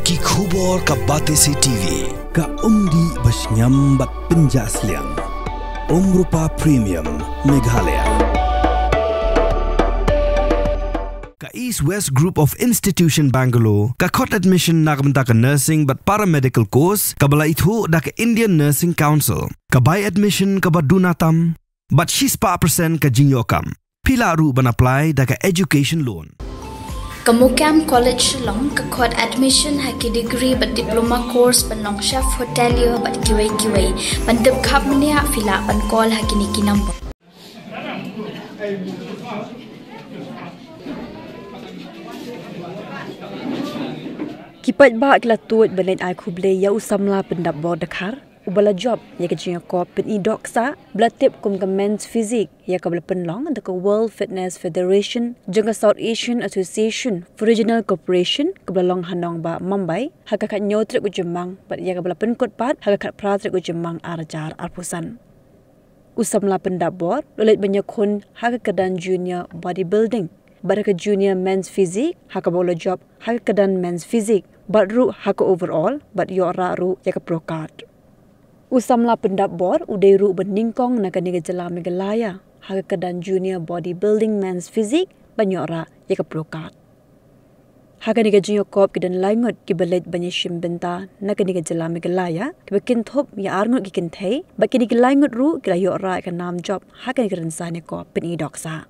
Ki khubor ka Batesi TV. Ka umdi basnyam bat penjaslian. Rupa Premium Meghalaya. Ka East West Group of Institution Bangalore. Ka khot admission nagamta ka nursing but paramedical course. Ka bala ithu da ka Indian Nursing Council. Ka buy admission ka badunatam. But 6% ka jingyokam. Pila ru ban apply da ka education loan. Kamukam College long kakot admission haki degree but diploma course panong chef hotelier but kiway pantip khap mania fila pan call haki niki number Kipat ba klatut banen ai khuble ya usamla pendap bor dakhar ubala job ya kajing ko pen idok sa blatip kum men's physique ya ka penlong the World Fitness Federation jengka South Asian Association for Regional Cooperation kebalong hanong ba Mumbai hakakat nyotrik ujemang bat ya ka penkot pat hakakat pratrik ujemang arjar arpusan usamla pendap bor lolet banyakun hakakadan junior bodybuilding baraka junior men's physique hakabola job hakakadan men's physique bat ru haka overall bat yo ra ru ya ka prokat Usamla pendap bor udai ru beningkong na kaniga jala Meghalaya haga kedan junior bodybuilding men's physique banyora ya keprokat. Haga niga junior kop kedan laingot ki belet banyashim benta na kaniga jala Meghalaya ki bekin thop ya arngot ki kintay bakini ki laingot ru ki layora ka nam job haga niga rensane kop pen idoksa.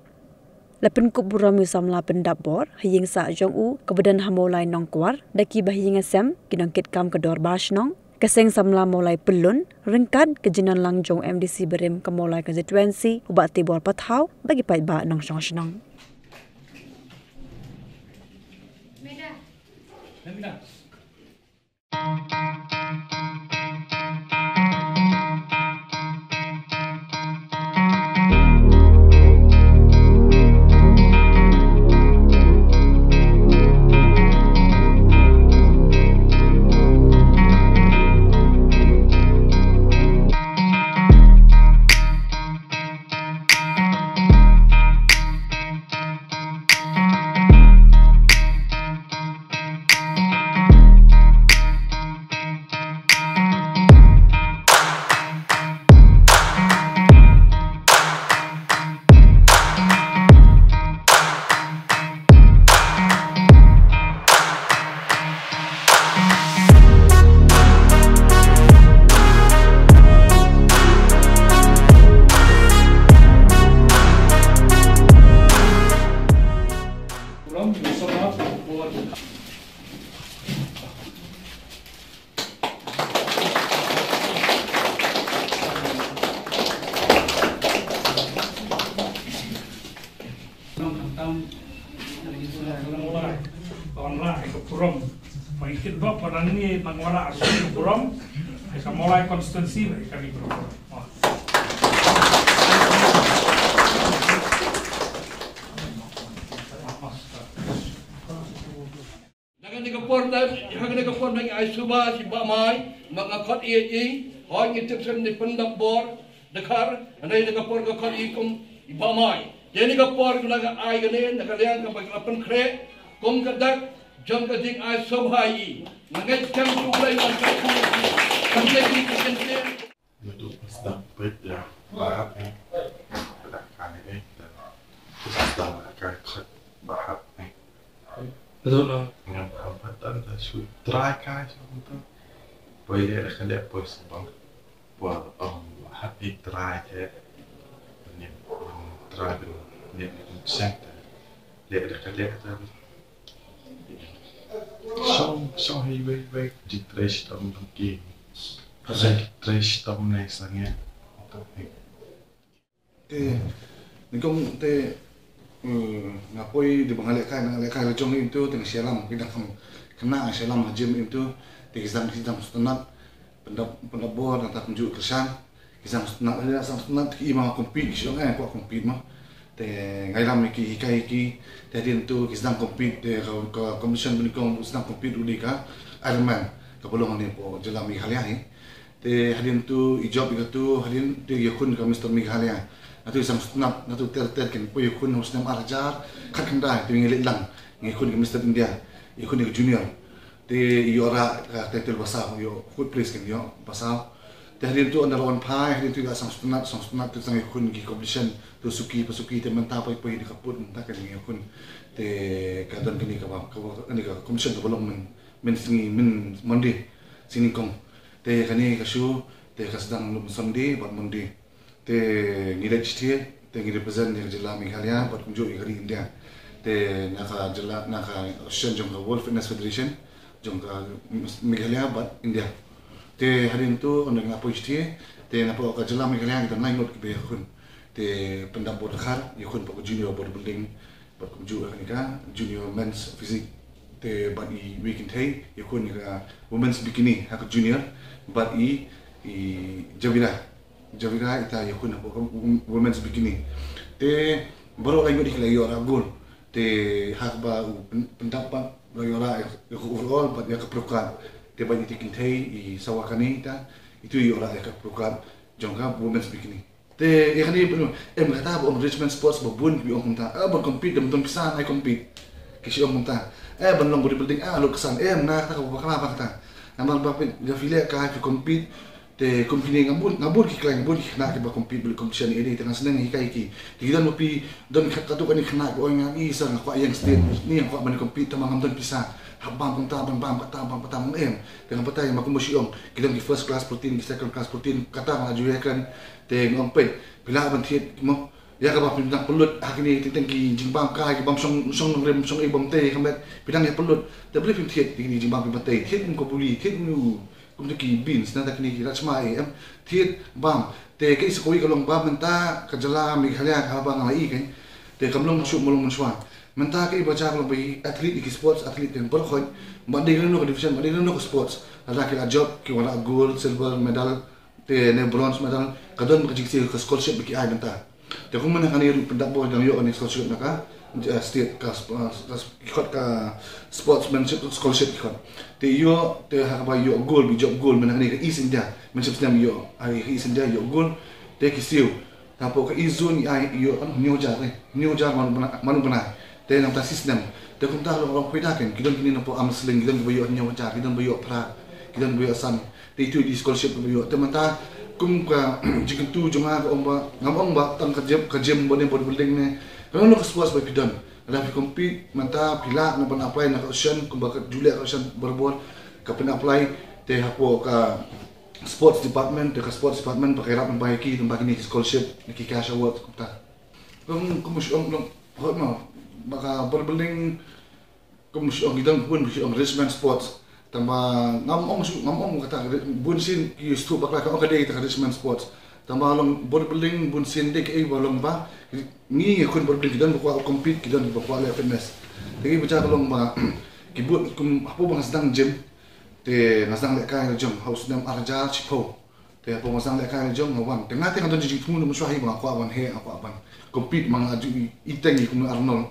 Lapen kup buram usamla pendap bor haying sa jong u kebedan hamolai nongkwar daki bahing asem kinongkit kam kedor bash nong Kaseng samla mulai pelun, rengkat kejinan langjong MDC berim ke mulai konstituensi, ubat tibor pathau bagi pait ba nong syong-syong. Mengikut dok pada ini mengwala asli buram, kita mulai konsistensi kami buram. Jangan digapor dan jangan digapor bagi Aisuba si Pak Mai mengakot IE, orang itu sen di pendap bor dekar, anda digapor ngakot ikum Pak Mai. Jadi digapor kena ai gini, nak kalian ke bagi lapan krek, kum kedak jam kajing ai sobhai nangai jam mulai macam sampai di kenten itu stop ya bahap ni pada kali ni dan stop akan cut bahap ni betul lah dengan perabatan dan sutra kai semua boleh ada kali apa sebab buat bahap ni try je ni try ni center dia ada kali ada so he way di tres tam ki tres tam ne sangya ni kong te ngapoi di bangalekay jong itu teng sialam kita kena sialam hajim itu di kisam sunat pendabor dan tunjuk kesan kisam sunat ada sunat ki ma kompit siang ko kompit mah te ngailam ki hikai ki tadi itu kisam kompit de komisen benikong kisam kompit udika Ironman kapulong ni po jala Meghalaya ni te hadin tu ijob itu hadin te yakun ka Mr. Meghalaya atu isang snap natu ter ken po yakun husnam arjar kakanda tu ngilit lang ngikun ka Mr. India yakun ka junior Te iora title basah yo food place kan yo basah. Te hari tu under one pie hari tu sang sunat tu sang kun ki competition tu suki pasuki te mentah pai pai dikaput mentah kan yo kun te kadon kini ka ni ka competition development men singi men mandi sini kong te kani ka shu te ka sedang lu Sunday buat mandi te ngilai citi te ngi represent ni jela Meghalaya buat kunjung hari India te naka jela naka Ocean jong ka World Fitness Federation jong ka Meghalaya buat India te hari itu on dengan apa citi te napa ka jela Meghalaya kita naik not ke kun te pendap bot khar yakun pak junior bodybuilding buat kunjung ni ka junior men's physique te buat I weekend hey yakun ka women's bikini hak junior buat I Javira ita yakun apa women's bikini te baru lagi di kelai orang gol te hak ba pendapat lagi orang overall buat yang keperluan te banyak tikin tei sawakani ita itu orang yang keperluan jangka women's bikini te yang ni kata om Richmond Sports babun bi om ta bon compete dem don pisan ai compete kisi om ta ban long bodybuilding lo kesan na ta ko bakala ba ta namal ba ya file ka fi compete te company ngabur ki klien ngabur ki nak ba compete bil competition ini tengah senang hikai ki kita mo pi don katu kan kena ko nga isa nga kwa yang state ni ko ban compete tamang don pisa habang punta bang patang tengah patay makumusiyong kita ki first class protein ki second class protein kata nga juyekan te ngompe pila ban thiet mo ya ka ba pinang pulut hakini titeng ki jingbang ka ki bam song rem song ibom te kamet pinang ya pulut te beli thiet ki jingbang pi batay thiet ko buli thiet nu kumdaki beans na takni ki rachma thiet bam te ke skoi kalong bam menta kajala Meghalaya ka bang ai kan te kamlong shu molong swan menta ke baca kalong bai athlete ki sports athlete ten ber khoi bande no division bande no sports ala ki la job ki wala gold silver medal te ne bronze medal kadon ka jiksi ka scholarship ki ai menta te kum mana kan ru pendak bo dang yo ni scholarship naka state ka ikut ka sportsmanship scholarship ikut te yo te haba yo goal bi job goal mana ni ka East India menship stem yo ai East India yo goal te ki siu tapo ka izon ai yo new jar manu bana te nang ta system te kum ta lo peda ken kidon kini no po amsling kidon bo yo new jar kidon bo yo pra kidon bo yo san te itu di scholarship bo yo te mata kum ka jikin tu jonga ka omba ngamong ba tang ka jem bodybuilding ne kalau nak sports by kidon, ada fi compete mata pila na ban apply na Ocean kumba ka Julia Ocean berbor ka pen apply te hapo ka sports department ka pakai rap baiki tempat ini scholarship ki cash award kumta. Kumusyong hot mo baka bodybuilding kumusyong gidang pun kumusyong Richmond Sports tamba ngamong kata bunsin ki stu bakla ka okade ka Richmond Sports tamba long bodybuilding bunsin de ke balong ba ni kun bodybuilding kidan bakwa compete kidan bakwa le fitness tegi baca kalong ba kibut kum apo bang sedang gym te nasang le kai jong house nam arja chipo te apo masang le kai jong ngawan tengah tengah don jijik tumu muswahi ba kwa ban he apa ban compete mang aju itengi kum Arnold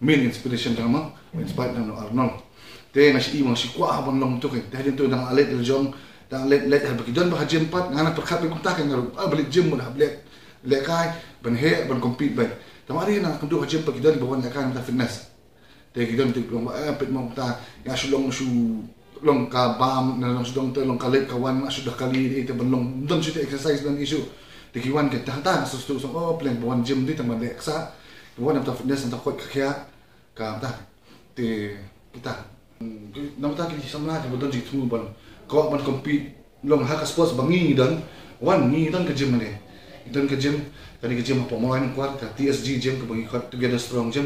main inspiration drama inspired dan Arnold te nasi imang si kwa ban long tu ke te tu dang alet jong dang let bakidon ba gym pat ngana perkhat kum ta kan balik gym mo dah balik lekai ban he ban compete ban tamari na kundu gym bakidon ba wan lekai ta fitness te kidon tu long pet mo ta ya sulong long ka bam na long sudong te long kalet kawan sudah kali ite ban long don sute exercise dan isu te kiwan ke ta sustu so plan ba wan gym di tamad leksa wan ta fitness ta khot kya ka ta te kita namta ki samna ke bodon jitu ban ko ban compete long haka sports bangi dan wan ni dan ke gym ne dan ke gym kani ke gym apa mulai kuat ka TSG gym ke bagi kat together strong gym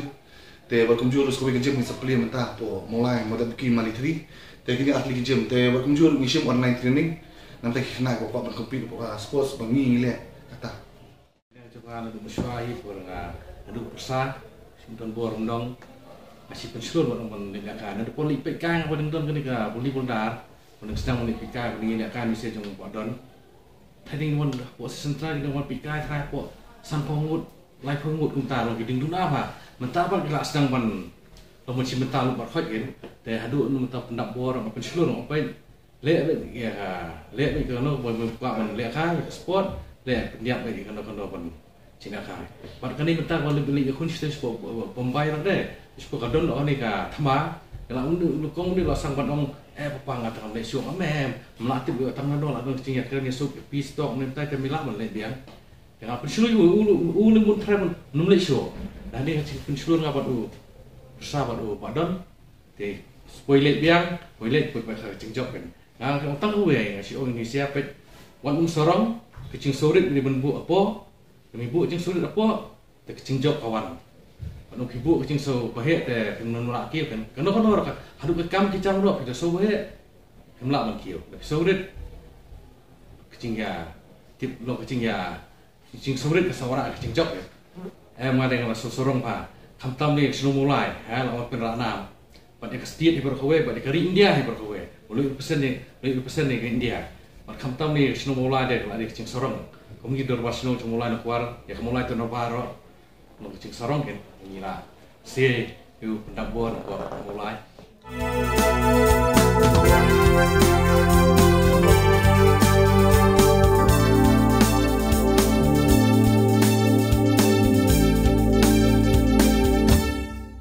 te welcome jurus ko ke gym ni supplement ta po mulai modal ki malitri te kini atlet gym te welcome jurus mission online training namta ki na ko ban compete po sports bangi le kata coba ada musyahi por ada persa sinton bor ndong masih pensiun buat orang mendengarkan ada poli pekan apa dengan kini ke poli pondar orang sedang menipika mendengarkan bisa jom buat don tadi orang buat sentral di orang pika terakhir buat sampung lai pengut kumtar lagi dingdun apa mentah apa kita sedang ban masih mentah lupa khot kanแต่hadu mentah pendak bor apa pensiun apa lek ya lek itu kalau boleh buat ban lek kan sport lek pendiam lagi kalau ban Cina kai. Pada kali mentah boleh beli kun sistem sport pembayar deh. Sport kadon orang ni ka thama Kalau unduk kong ni lasang bandong papa ngat ngam le syong amem melatih buat tangan dong ladong cingat kerana sup pistok ni tai kemila man le biang. Dengan pensiun ulu mun trem num le syong. Dan dia pensiun ngapat sahabat padon te spoiler biang spoiler put cingjok kan. Ngang tang uwe si Indonesia pet wan sorong kecing sorit ni benbu apa kami bu kecing sorit apa te kecing jok kawan anu kibu kecing so bahe te menolak kieu kan kena rak hadu ke kam kicang ro kita so bahe kemlak man kieu sorit kecing ya tip lo kecing ya kecing sorit ke sawara kecing jok ya ngade ngala sorong pa kam tam ni sunu mulai ha lawan penranam pada ke setiap di berkowe pada ke India di berkowe boleh pesen ni ke India. Kam tam ni sino mulai deh kalau ada kecing sorong. Kamu gitu dorwas sino mulai nak keluar ya kamu mulai tu noparo. Nak kecing sorong kan? Ini lah. Si, you pendabur mulai.